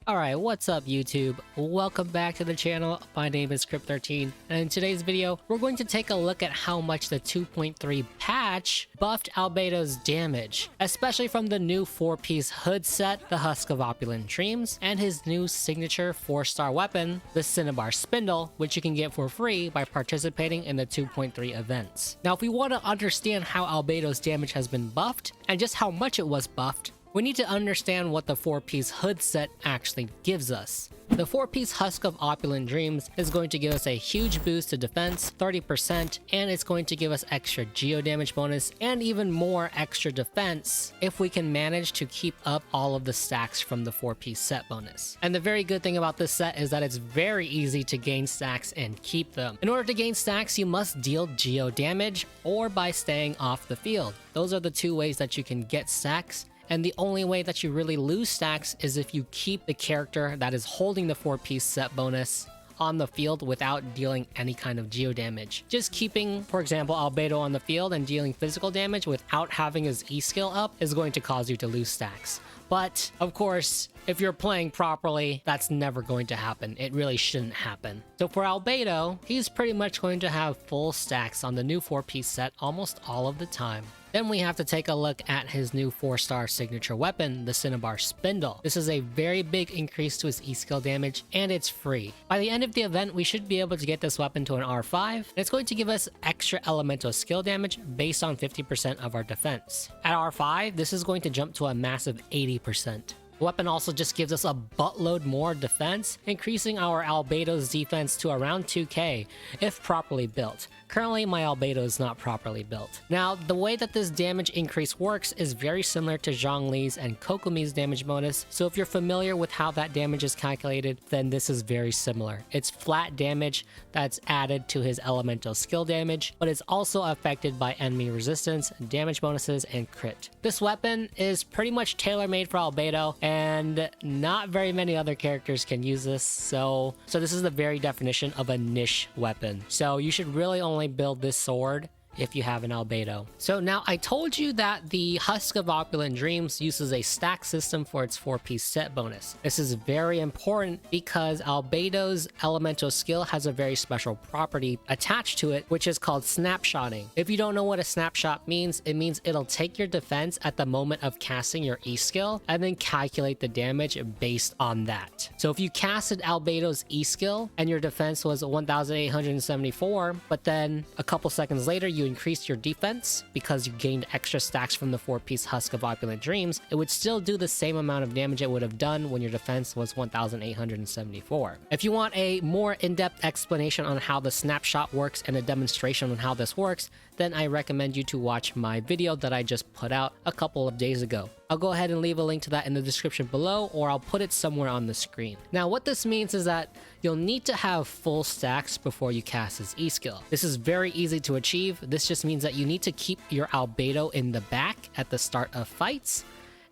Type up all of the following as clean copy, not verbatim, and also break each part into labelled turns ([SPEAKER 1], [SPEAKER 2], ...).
[SPEAKER 1] Alright, what's up YouTube? Welcome back to the channel. My name is Crypt13, and in today's video, we're going to take a look at how much the 2.3 patch buffed Albedo's damage, especially from the new 4-piece hood set, the Husk of Opulent Dreams, and his new signature 4-star weapon, the Cinnabar Spindle, which you can get for free by participating in the 2.3 events. Now, if we want to understand how Albedo's damage has been buffed, and just how much it was buffed, we need to understand what the 4-piece hood set actually gives us. The 4-piece Husk of Opulent Dreams is going to give us a huge boost to defense, 30%, and it's going to give us extra geo damage bonus and even more extra defense if we can manage to keep up all of the stacks from the 4-piece set bonus. And the very good thing about this set is that it's very easy to gain stacks and keep them. In order to gain stacks, you must deal geo damage or by staying off the field. Those are the two ways that you can get stacks. And the only way that you really lose stacks is if you keep the character that is holding the 4-piece set bonus on the field without dealing any kind of geo damage. Just keeping, for example, Albedo on the field and dealing physical damage without having his E skill up is going to cause you to lose stacks. But, of course, if you're playing properly, that's never going to happen. It really shouldn't happen. So for Albedo, he's pretty much going to have full stacks on the new 4-piece set almost all of the time. Then we have to take a look at his new 4-star signature weapon, the Cinnabar Spindle. This is a very big increase to his E-skill damage, and it's free. By the end of the event, we should be able to get this weapon to an R5, and it's going to give us extra elemental skill damage based on 50% of our defense. At R5, this is going to jump to a massive 80%. The weapon also just gives us a buttload more defense, increasing our Albedo's defense to around 2k if properly built. Currently, my Albedo is not properly built. Now, the way that this damage increase works is very similar to Zhongli's and Kokomi's damage bonus, so if you're familiar with how that damage is calculated, then this is very similar. It's flat damage that's added to his elemental skill damage, but it's also affected by enemy resistance, damage bonuses, and crit. This weapon is pretty much tailor-made for Albedo, and not very many other characters can use this, so this is the very definition of a niche weapon. So you should really only build this sword if you have an Albedo. So now I told you that the Husk of Opulent Dreams uses a stack system for its 4-piece set bonus. This is very important because Albedo's elemental skill has a very special property attached to it, which is called Snapshotting. If you don't know what a snapshot means, it means it'll take your defense at the moment of casting your E skill and then calculate the damage based on that. So if you casted Albedo's E skill and your defense was 1874, but then a couple seconds later you increased your defense because you gained extra stacks from the 4-piece Husk of Opulent Dreams, it would still do the same amount of damage it would have done when your defense was 1874. If you want a more in-depth explanation on how the snapshot works and a demonstration on how this works, then I recommend you to watch my video that I just put out a couple of days ago. I'll go ahead and leave a link to that in the description below, or I'll put it somewhere on the screen. Now, what this means is that you'll need to have full stacks before you cast his E skill. This is very easy to achieve. This just means that you need to keep your Albedo in the back at the start of fights,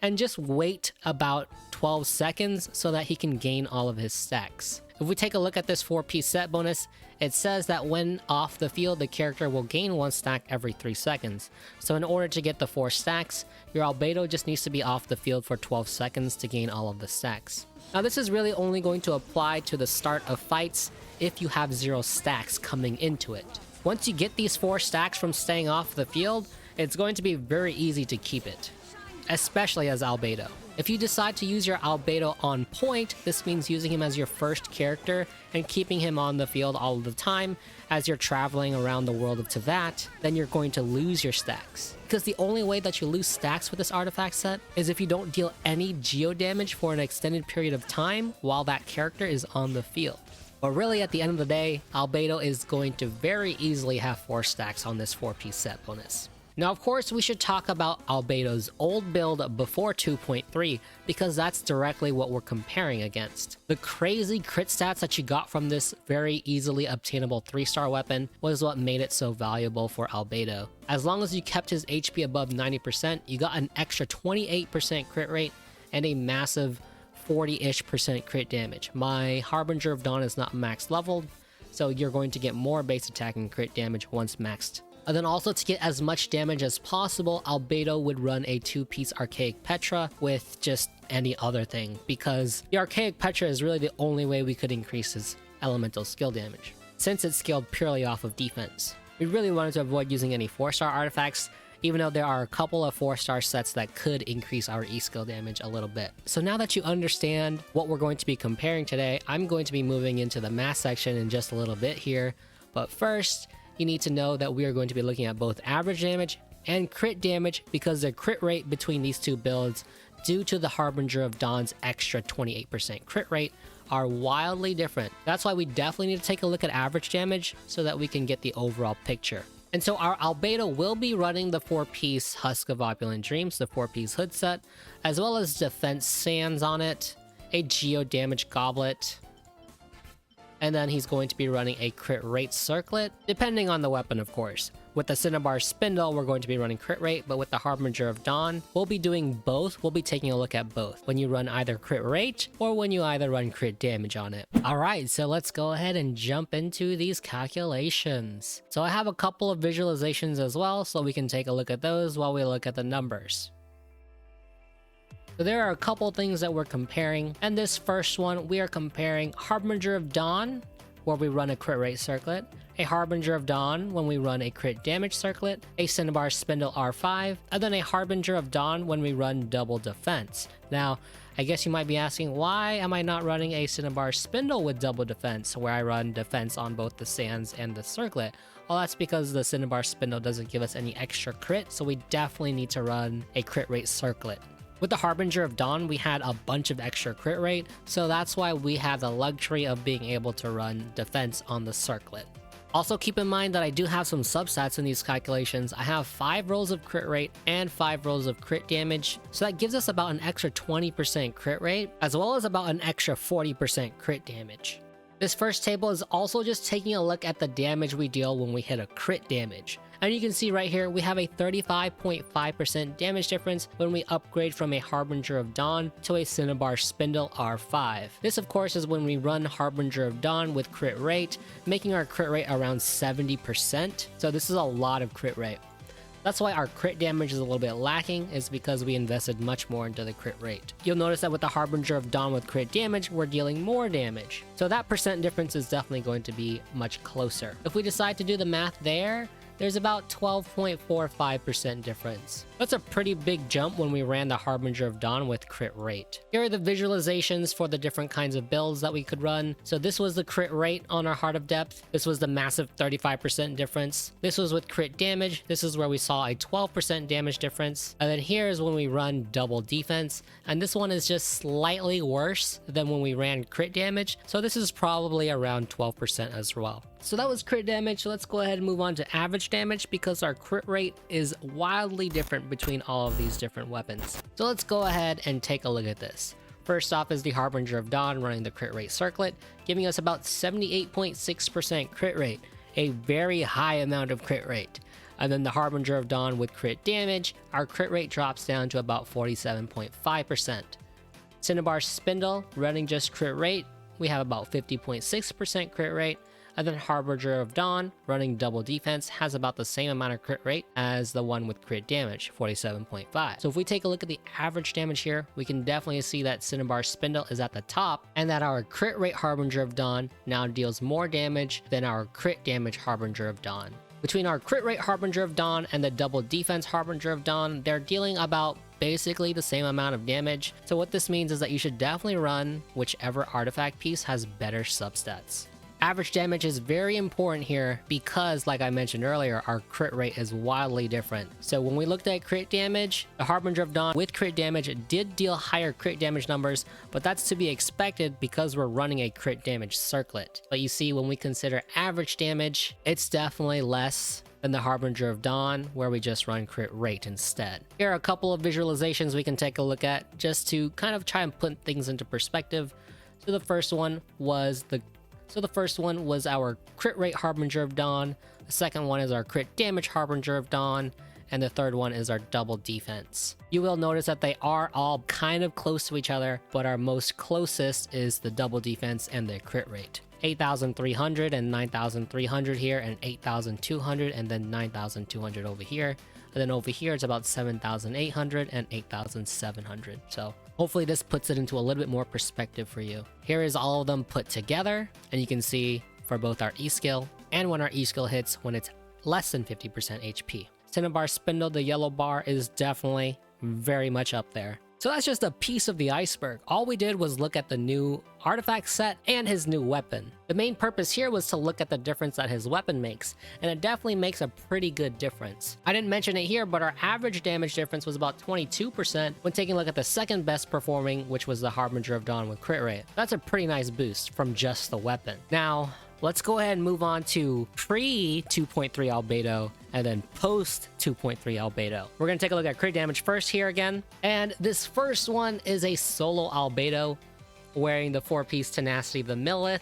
[SPEAKER 1] and just wait about 12 seconds so that he can gain all of his stacks. If we take a look at this 4-piece set bonus, it says that when off the field, the character will gain 1 stack every 3 seconds. So in order to get the 4 stacks, your Albedo just needs to be off the field for 12 seconds to gain all of the stacks. Now this is really only going to apply to the start of fights if you have 0 stacks coming into it. Once you get these 4 stacks from staying off the field, it's going to be very easy to keep it, especially as Albedo. If you decide to use your Albedo on point, this means using him as your first character and keeping him on the field all the time as you're traveling around the world of Teyvat, then you're going to lose your stacks. Because the only way that you lose stacks with this artifact set is if you don't deal any geo damage for an extended period of time while that character is on the field. But really, at the end of the day, Albedo is going to very easily have 4 stacks on this 4-piece set bonus. Now, of course, we should talk about Albedo's old build before 2.3 because that's directly what we're comparing against. The crazy crit stats that you got from this very easily obtainable 3-star weapon was what made it so valuable for Albedo. As long as you kept his HP above 90%, you got an extra 28% crit rate and a massive 40-ish% crit damage. My Harbinger of Dawn is not max leveled, so you're going to get more base attack and crit damage once maxed And then also to get as much damage as possible, Albedo would run a 2-piece Archaic Petra with just any other thing, because the Archaic Petra is really the only way we could increase his elemental skill damage, since it's scaled purely off of defense. We really wanted to avoid using any 4-star artifacts, even though there are a couple of 4-star sets that could increase our E-skill damage a little bit. So now that you understand what we're going to be comparing today, I'm going to be moving into the math section in just a little bit here. But first, you need to know that we are going to be looking at both average damage and crit damage, because the crit rate between these two builds, due to the Harbinger of Dawn's extra 28% crit rate, are wildly different. That's why we definitely need to take a look at average damage so that we can get the overall picture. And so our Albedo will be running the 4-piece Husk of Opulent Dreams, the 4-piece hood set, as well as defense sands on it, a geo damage goblet, and then he's going to be running a crit rate circlet, depending on the weapon, of course. With the Cinnabar Spindle, we're going to be running crit rate, but with the Harbinger of Dawn, we'll be doing both. We'll be taking a look at both, when you run either crit rate or when you either run crit damage on it. Alright, so let's go ahead and jump into these calculations. So I have a couple of visualizations as well, so we can take a look at those while we look at the numbers. So there are a couple things that we're comparing, and this first one, we are comparing Harbinger of Dawn, where we run a crit rate circlet, a Harbinger of Dawn when we run a crit damage circlet, a Cinnabar Spindle R5, and then a Harbinger of Dawn when we run double defense. Now, I guess you might be asking, why am I not running a Cinnabar Spindle with double defense, where I run defense on both the sands and the circlet? Well, that's because the Cinnabar Spindle doesn't give us any extra crit, so we definitely need to run a crit rate circlet. With the Harbinger of Dawn, we had a bunch of extra crit rate, so that's why we have the luxury of being able to run defense on the circlet. Also keep in mind that I do have some substats in these calculations. I have 5 rolls of crit rate and 5 rolls of crit damage, so that gives us about an extra 20% crit rate, as well as about an extra 40% crit damage. This first table is also just taking a look at the damage we deal when we hit a crit damage. And you can see right here, we have a 35.5% damage difference when we upgrade from a Harbinger of Dawn to a Cinnabar Spindle R5. This of course is when we run Harbinger of Dawn with crit rate, making our crit rate around 70%. So this is a lot of crit rate. That's why our crit damage is a little bit lacking, is because we invested much more into the crit rate. You'll notice that with the Harbinger of Dawn with crit damage, we're dealing more damage. So that percent difference is definitely going to be much closer. If we decide to do the math there's about 12.45% difference. That's a pretty big jump when we ran the Harbinger of Dawn with crit rate. Here are the visualizations for the different kinds of builds that we could run. So this was the crit rate on our Heart of Depth. This was the massive 35% difference. This was with crit damage. This is where we saw a 12% damage difference. And then here is when we run double defense. And this one is just slightly worse than when we ran crit damage. So this is probably around 12% as well. So that was crit damage. So let's go ahead and move on to average damage, because our crit rate is wildly different between all of these different weapons. So let's go ahead and take a look at this. First off is the Harbinger of Dawn running the crit rate circlet, giving us about 78.6% crit rate, a very high amount of crit rate. And then the Harbinger of Dawn with crit damage, our crit rate drops down to about 47.5%. Cinnabar Spindle running just crit rate, we have about 50.6% crit rate. And then Harbinger of Dawn, running double defense, has about the same amount of crit rate as the one with crit damage, 47.5. So if we take a look at the average damage here, we can definitely see that Cinnabar Spindle is at the top, and that our crit rate Harbinger of Dawn now deals more damage than our crit damage Harbinger of Dawn. Between our crit rate Harbinger of Dawn and the double defense Harbinger of Dawn, they're dealing about basically the same amount of damage. So what this means is that you should definitely run whichever artifact piece has better substats. Average damage is very important here because, like I mentioned earlier, our crit rate is wildly different. So when we looked at crit damage, the Harbinger of Dawn with crit damage did deal higher crit damage numbers, but that's to be expected because we're running a crit damage circlet. But you see, when we consider average damage, it's definitely less than the Harbinger of Dawn, where we just run crit rate instead. Here are a couple of visualizations we can take a look at just to kind of try and put things into perspective. So the first one was our crit rate Harbinger of Dawn. The second one is our crit damage Harbinger of Dawn. and the third one is our double defense. You will notice that they are all kind of close to each other, but our most closest is the double defense and the crit rate. 8,300 and 9,300 here, and 8,200 and then 9,200 over here. And then over here it's about 7,800 and 8,700. So hopefully this puts it into a little bit more perspective for you. Here is all of them put together, and you can see for both our E skill and when our E skill hits when it's less than 50% HP. Cinnabar Spindle, the yellow bar, is definitely very much up there. So that's just a piece of the iceberg. All we did was look at the new artifact set and his new weapon. The main purpose here was to look at the difference that his weapon makes, and it definitely makes a pretty good difference. I didn't mention it here, but our average damage difference was about 22% when taking a look at the second best performing, which was the Harbinger of Dawn with crit rate. That's a pretty nice boost from just the weapon. Now, let's go ahead and move on to pre 2.3 Albedo and then post 2.3 Albedo. We're going to take a look at crit damage first here again. And this first one is a solo Albedo wearing the 4-piece Tenacity of the Millith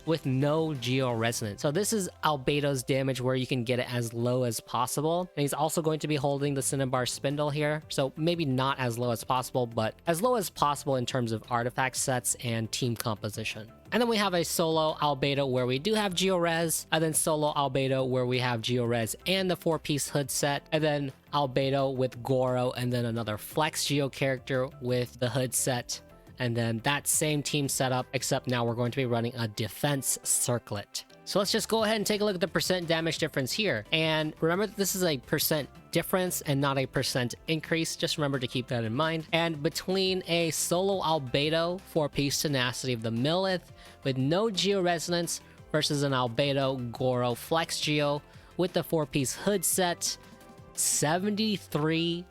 [SPEAKER 1] with no Geo Resonance. So this is Albedo's damage where you can get it as low as possible. And he's also going to be holding the Cinnabar Spindle here. So maybe not as low as possible, but as low as possible in terms of artifact sets and team composition. And then we have a solo Albedo where we do have Geo-Res, and then solo Albedo where we have Geo-Res and the 4-piece hood set, and then Albedo with Gorou, and then another Flex Geo character with the hood set, and then that same team setup, except now we're going to be running a defense circlet. So let's just go ahead and take a look at the percent damage difference here. And remember that this is a percent difference and not a percent increase. Just remember to keep that in mind. And between a solo Albedo 4-piece Tenacity of the Millith with no Geo Resonance versus an Albedo Gorou Flex Geo with the 4-piece hood set, 73%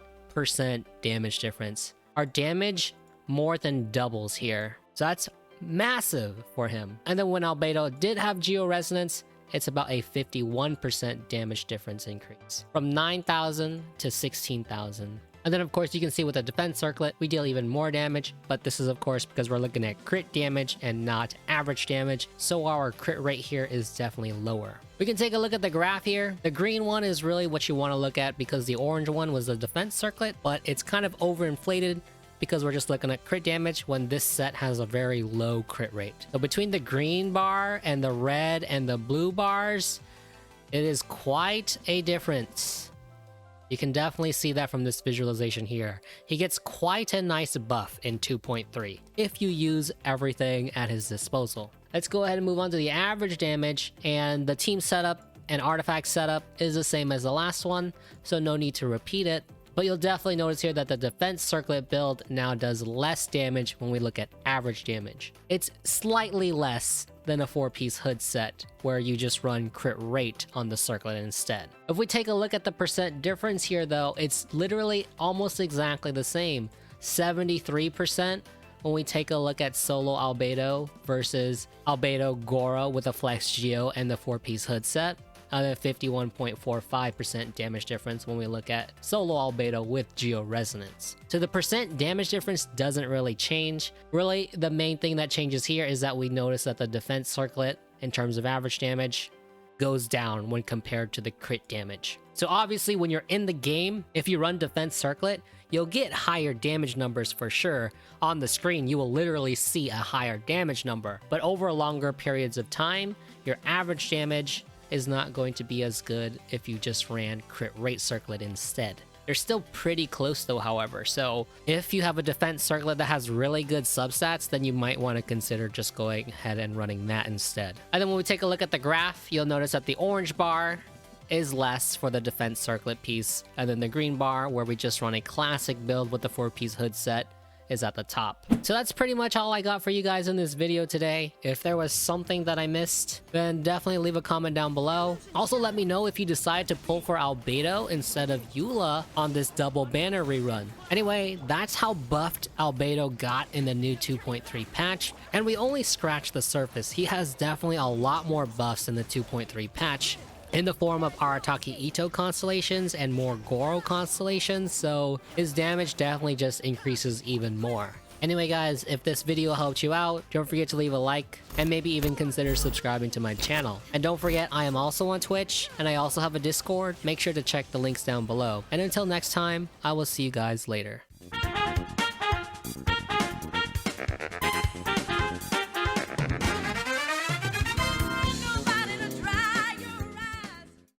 [SPEAKER 1] damage difference. Our damage more than doubles here. So that's massive for him. And then when Albedo did have Geo Resonance, it's about a 51% damage difference increase from 9,000 to 16,000. And then of course you can see with the defense circlet, we deal even more damage, but this is of course because we're looking at crit damage and not average damage. So our crit rate here is definitely lower. We can take a look at the graph here. The green one is really what you want to look at because the orange one was the defense circlet, but it's kind of overinflated because we're just looking at crit damage when this set has a very low crit rate. So between the green bar and the red and the blue bars, it is quite a difference. You can definitely see that from this visualization here. He gets quite a nice buff in 2.3 if you use everything at his disposal. Let's go ahead and move on to the average damage, and the team setup and artifact setup is the same as the last one, so no need to repeat it. But you'll definitely notice here that the defense circlet build now does less damage when we look at average damage. It's slightly less than a 4-piece hood set where you just run crit rate on the circlet instead. If we take a look at the percent difference here though, it's literally almost exactly the same. 73% when we take a look at solo Albedo versus Albedo Gorou with a Flex Geo and the 4-piece hood set. And then 51.45% damage difference when we look at solo Albedo with Geo Resonance. So the percent damage difference doesn't really change. Really, the main thing that changes here is that we notice that the defense circlet, in terms of average damage, goes down when compared to the crit damage. So obviously when you're in the game, if you run defense circlet, you'll get higher damage numbers for sure. On the screen, you will literally see a higher damage number. But over longer periods of time, your average damage is not going to be as good if you just ran crit rate circlet instead. They're still pretty close though, however, so if you have a defense circlet that has really good substats, then you might want to consider just going ahead and running that instead. And then when we take a look at the graph, you'll notice that the orange bar is less for the defense circlet piece, and then the green bar, where we just run a classic build with the 4-piece hood set, is at the top. So that's pretty much all I got for you guys in this video today. If there was something that I missed, then definitely leave a comment down below. Also let me know if you decide to pull for Albedo instead of Eula on this double banner rerun. Anyway, that's how buffed Albedo got in the new 2.3 patch, and we only scratched the surface. He has definitely a lot more buffs in the 2.3 patch, in the form of Arataki Ito constellations and more Gorou constellations, so his damage definitely just increases even more. Anyway guys, if this video helped you out, don't forget to leave a like and maybe even consider subscribing to my channel. And don't forget, I am also on Twitch and I also have a Discord. Make sure to check the links down below. And until next time, I will see you guys later.